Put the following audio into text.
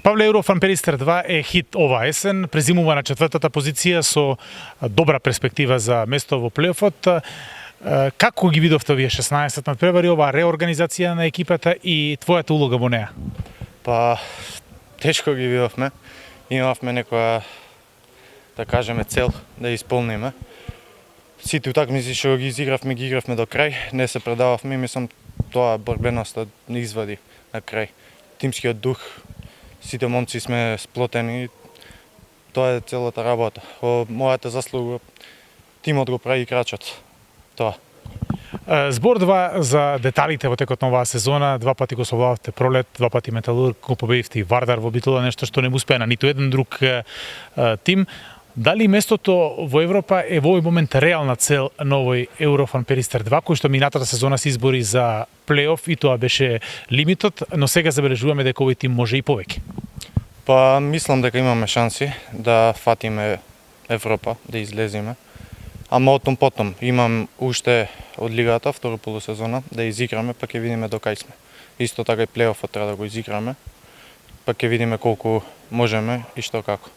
Павле, Еврофан Перистер 2 е хит оваа есен, презимува на четвртата позиција со добра перспектива за место во плейофот. Како ги видовте овие 16 надпревари, оваа реорганизација на екипата и твојата улога во неа? Па, тешко ги видовме. Имавме некоја, да кажеме, цел да исполниме. Сите утакмици што ги изигравме до крај, не се предававме, мислам тоа борбеноста не извади на крај. Тимскиот дух, сите момци сме сплотени, тоа е целата работа. Мојата заслуга, тимот го прави крачот. Тоа. Збор 2 за деталите во текот на оваа сезона, два пати го совладавте Пролет, два пати Металург, го победивте и Вардар во битола, нешто што не му успеа на ниту еден друг тим. Дали местото во Европа е во овој момент реална цел на овој Еврофан Перистер 2, кој што минатата сезона се избори за плейоф и тоа беше лимитот, но сега забележуваме дека овој тим може и повеќе? Па, мислам дека имаме шанси да фатиме Европа, да излеземе. Ама отом потом имам уште од лигата, втора полусезона, да изиграме, па ќе видиме до кај сме. Исто така и плейофот треба да го изиграме, па ќе видиме колку можеме и што како.